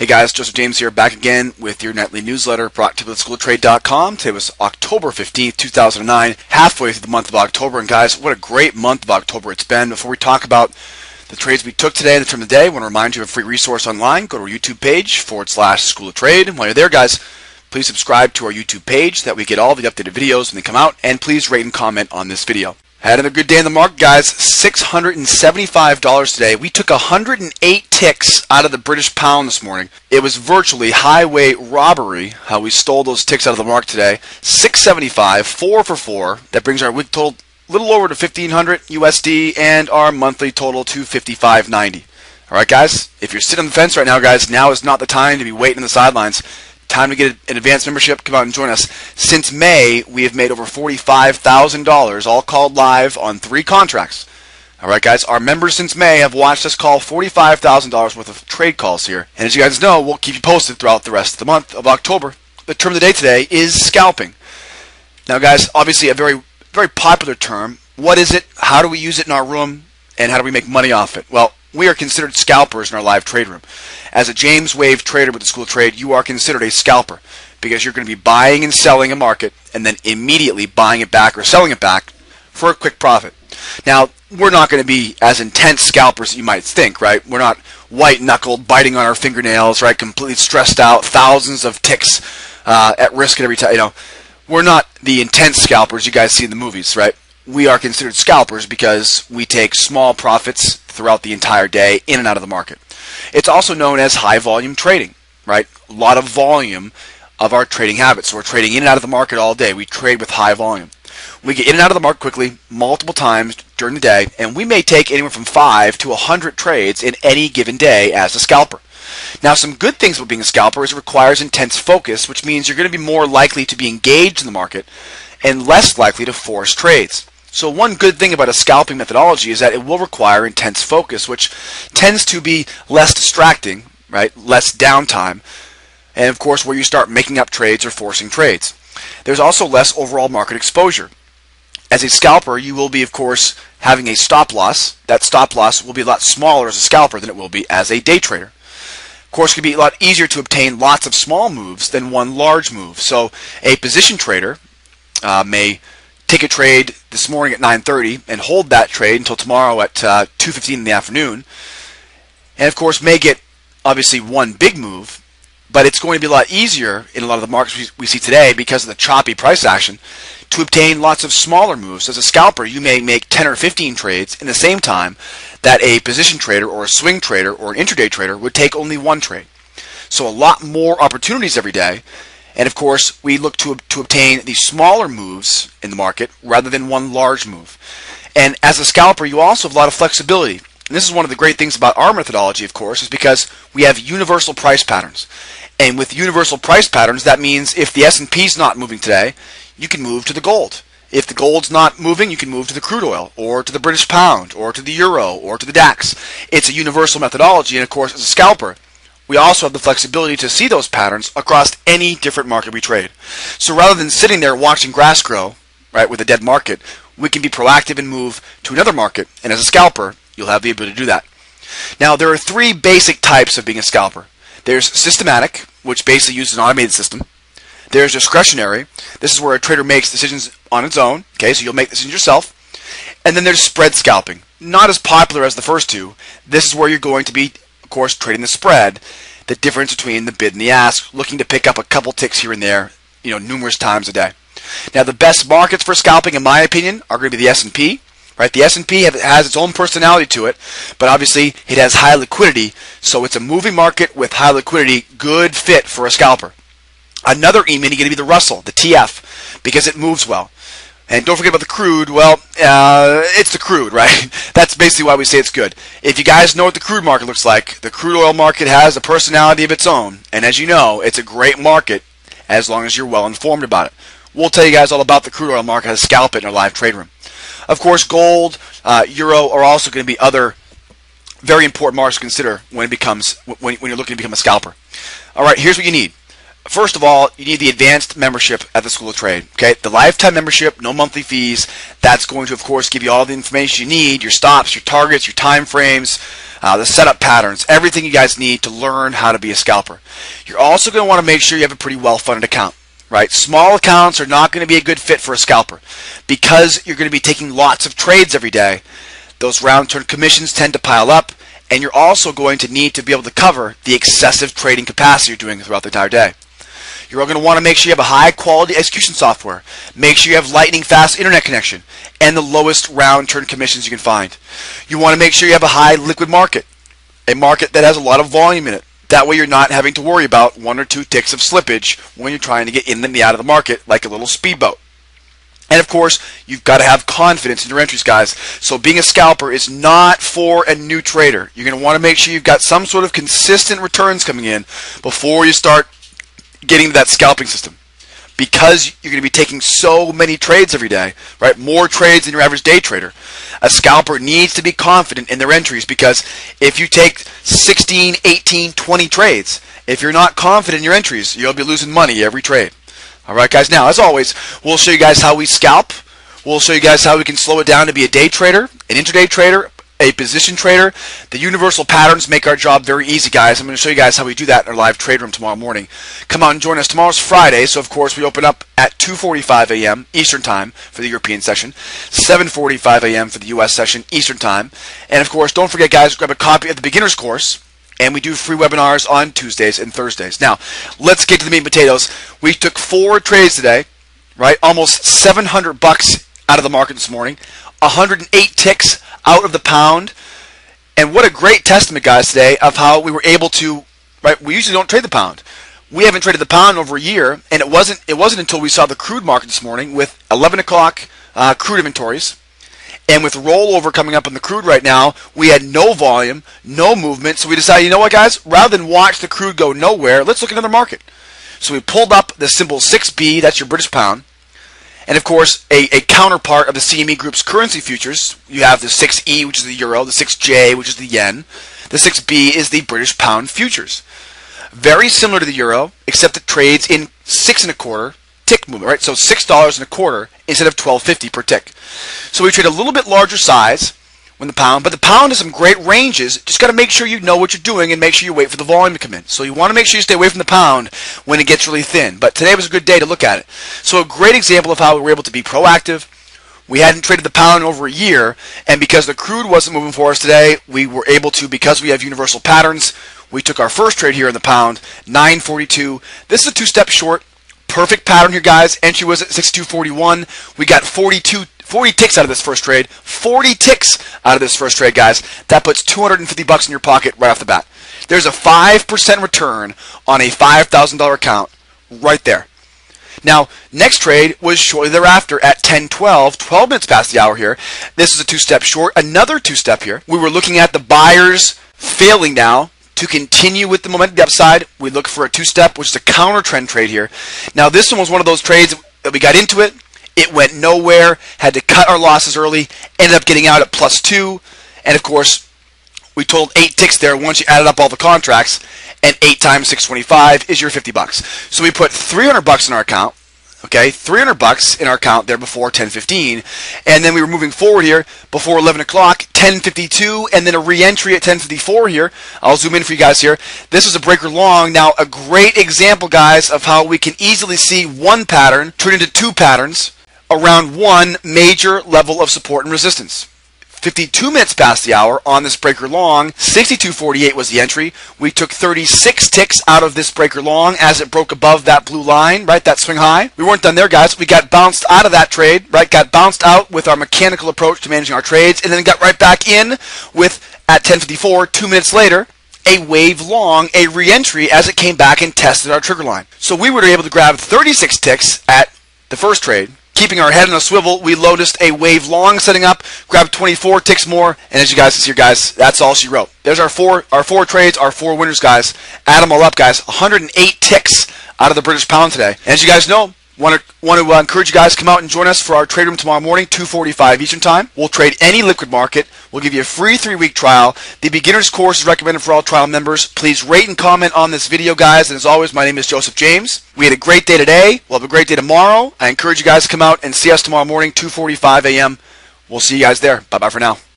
Hey guys, Joseph James here, back again with your nightly newsletter brought to you by theschooloftrade.com. Today was October 15th, 2009, halfway through the month of October. And guys, what a great month of October it's been. Before we talk about the trades we took today, the term of the day, I want to remind you of a free resource online. Go to our YouTube page, /School of Trade. And while you're there, guys, please subscribe to our YouTube page so that we get all the updated videos when they come out. And please rate and comment on this video. Had another good day in the market, guys. $675 today. We took 108 ticks out of the British Pound this morning. It was virtually highway robbery how we stole those ticks out of the market today. $675, 4 for 4. That brings our week total a little over to $1,500 USD and our monthly total to $55.90. All right, guys. If you're sitting on the fence right now, guys, now is not the time to be waiting on the sidelines. Time to get an advanced membership. Come out and join us. Since May, we have made over $45,000, all called live on 3 contracts. All right, guys, our members since May have watched us call $45,000 worth of trade calls here. And as you guys know, we'll keep you posted throughout the rest of the month of October. The term of the day today is scalping. Now, guys, obviously a very, very popular term. What is it? How do we use it in our room? And how do we make money off it? Well, we are considered scalpers in our live trade room. As a James Wave trader with the School of Trade, you are considered a scalper because you're going to be buying and selling a market and then immediately buying it back or selling it back for a quick profit. Now, we're not going to be as intense scalpers as you might think, right? We're not white-knuckled, biting on our fingernails, right? Completely stressed out, thousands of ticks at risk at every time. You know, we're not the intense scalpers you guys see in the movies, right? We are considered scalpers because we take small profits throughout the entire day in and out of the market. It's also known as high volume trading, right? A lot of volume of our trading habits. So we're trading in and out of the market all day. We trade with high volume. We get in and out of the market quickly, multiple times during the day, and we may take anywhere from 5 to 100 trades in any given day as a scalper. Now, some good things about being a scalper is it requires intense focus, which means you're going to be more likely to be engaged in the market and less likely to force trades. So one good thing about a scalping methodology is that it will require intense focus, which tends to be less distracting, right? Less downtime, and of course where you start making up trades or forcing trades. There's also less overall market exposure. As a scalper, you will be, of course, having a stop loss. That stop loss will be a lot smaller as a scalper than it will be as a day trader. Of course, it can be a lot easier to obtain lots of small moves than one large move. So a position trader may take a trade this morning at 9:30 and hold that trade until tomorrow at 2:15 in the afternoon, and of course may get obviously one big move, but it's going to be a lot easier in a lot of the markets we see today because of the choppy price action to obtain lots of smaller moves. As a scalper, you may make 10 or 15 trades in the same time that a position trader or a swing trader or an intraday trader would take only one trade. So a lot more opportunities every day. And of course, we look to obtain these smaller moves in the market rather than one large move. And as a scalper, you also have a lot of flexibility. And this is one of the great things about our methodology, of course, is because we have universal price patterns. And with universal price patterns, that means if the S&P is not moving today, you can move to the gold. If the gold's not moving, you can move to the crude oil, or to the British Pound, or to the euro, or to the DAX. It's a universal methodology, and of course, as a scalper, we also have the flexibility to see those patterns across any different market we trade. So rather than sitting there watching grass grow, right, with a dead market, we can be proactive and move to another market. And as a scalper, you'll have the ability to do that. Now, there are 3 basic types of being a scalper. There's systematic, which basically uses an automated system. There's discretionary. This is where a trader makes decisions on its own. Okay, so you'll make decisions yourself. And then there's spread scalping. Not as popular as the first 2. This is where you're going to be, of course, trading the spread, the difference between the bid and the ask, looking to pick up a couple ticks here and there, you know, numerous times a day. Now, the best markets for scalping, in my opinion, are going to be the S&P. Right? The S&P has its own personality to it, but obviously it has high liquidity, so it's a moving market with high liquidity, good fit for a scalper. Another E-mini is going to be the Russell, the TF, because it moves well. And don't forget about the crude. Well, it's the crude, right? That's basically why we say it's good. If you guys know what the crude market looks like, the crude oil market has a personality of its own. And as you know, it's a great market as long as you're well informed about it. We'll tell you guys all about the crude oil market, how to scalp it in our live trade room. Of course, gold, euro are also going to be other very important markets to consider when you're looking to become a scalper. All right, here's what you need. First of all, you need the advanced membership at the School of Trade. Okay, the lifetime membership, no monthly fees. That's going to, of course, give you all the information you need: your stops, your targets, your time frames, the setup patterns, everything you guys need to learn how to be a scalper. You're also going to want to make sure you have a pretty well-funded account. Right? Small accounts are not going to be a good fit for a scalper because you're going to be taking lots of trades every day. Those round-turn commissions tend to pile up, and you're also going to need to be able to cover the excessive trading capacity you're doing throughout the entire day. You're going to want to make sure you have a high-quality execution software. Make sure you have lightning-fast internet connection and the lowest round-turn commissions you can find. You want to make sure you have a high liquid market, a market that has a lot of volume in it. That way you're not having to worry about 1 or 2 ticks of slippage when you're trying to get in and out of the market like a little speedboat. And of course, you've got to have confidence in your entries, guys. So being a scalper is not for a new trader. You're going to want to make sure you've got some sort of consistent returns coming in before you start getting to that scalping system. Because you're going to be taking so many trades every day, right? More trades than your average day trader. A scalper needs to be confident in their entries because if you take 16, 18, 20 trades, if you're not confident in your entries, you'll be losing money every trade. All right, guys. Now, as always, we'll show you guys how we scalp. We'll show you guys how we can slow it down to be a day trader, an intraday trader, a position trader. The universal patterns make our job very easy, guys. I'm going to show you guys how we do that in our live trade room tomorrow morning. Come out and join us. Tomorrow's Friday, so of course we open up at 2:45 a.m. Eastern Time for the European session, 7:45 a.m. for the U.S. session Eastern Time. And of course, don't forget, guys, grab a copy of the beginner's course. And we do free webinars on Tuesdays and Thursdays. Now, let's get to the meat and potatoes. We took 4 trades today, right? Almost $700 out of the market this morning. 108 ticks out of the pound. And what a great testament, guys, today of how we were able to, right? We usually don't trade the pound. We haven't traded the pound in over a year, and it wasn't until we saw the crude market this morning with 11 o'clock crude inventories. And with rollover coming up on the crude right now, we had no volume, no movement. So we decided, you know what, guys? Rather than watch the crude go nowhere, let's look at another market. So we pulled up the symbol 6B, that's your British pound. And of course, a counterpart of the CME Group's currency futures. You have the 6E, which is the euro, the 6J, which is the yen. The 6B is the British pound futures. Very similar to the euro, except it trades in 6 1/4 tick movement, right? So $6 1/4 instead of $12.50 per tick. So we trade a little bit larger size when the pound, but the pound has some great ranges. Just got to make sure you know what you're doing and make sure you wait for the volume to come in. So you want to make sure you stay away from the pound when it gets really thin. But today was a good day to look at it. So a great example of how we were able to be proactive. We hadn't traded the pound in over a year, and because the crude wasn't moving for us today, we were able to, because we have universal patterns, we took our first trade here in the pound, 942. This is a 2-step short. Perfect pattern here, guys. Entry was at 6241. We got 40 ticks out of this first trade. 40 ticks out of this first trade, guys. That puts $250 in your pocket right off the bat. There's a 5% return on a $5,000 account right there. Now, next trade was shortly thereafter at 10:12, 12 minutes past the hour here. This is a 2-step short. Another 2-step here. We were looking at the buyers failing now to continue with the momentum the upside. We look for a 2-step, which is a counter trend trade here. Now, this one was one of those trades that we got into it. It went nowhere, had to cut our losses early, ended up getting out at +2. And of course, we totaled 8 ticks there once you added up all the contracts, and 8 times 625 is your $50. So we put $300 in our account. Okay, $300 in our account there before 10:15, and then we were moving forward here before 11 o'clock, 10:52, and then a re-entry at 10:54 here. I'll zoom in for you guys here. This is a breaker long. Now, a great example, guys, of how we can easily see one pattern turn into 2 patterns around one major level of support and resistance. 52 minutes past the hour on this breaker long, 62.48 was the entry. We took 36 ticks out of this breaker long as it broke above that blue line, right, that swing high. We weren't done there, guys. We got bounced out of that trade, right, got bounced out with our mechanical approach to managing our trades, and then got right back in with, at 10:54, 2 minutes later, a wave long, a re-entry as it came back and tested our trigger line. So we were able to grab 36 ticks at the first trade. Keeping our head on a swivel, we noticed a wave long setting up, grabbed 24 ticks more, and as you guys can see here, guys, that's all she wrote. There's our four trades, our 4 winners, guys. Add them all up, guys. 108 ticks out of the British pound today. And as you guys know, want to encourage you guys to come out and join us for our trade room tomorrow morning, 2:45 Eastern Time. We'll trade any liquid market. We'll give you a free 3-week trial. The beginner's course is recommended for all trial members. Please rate and comment on this video, guys. And as always, my name is Joseph James. We had a great day today. We'll have a great day tomorrow. I encourage you guys to come out and see us tomorrow morning, 2:45 a.m. We'll see you guys there. Bye-bye for now.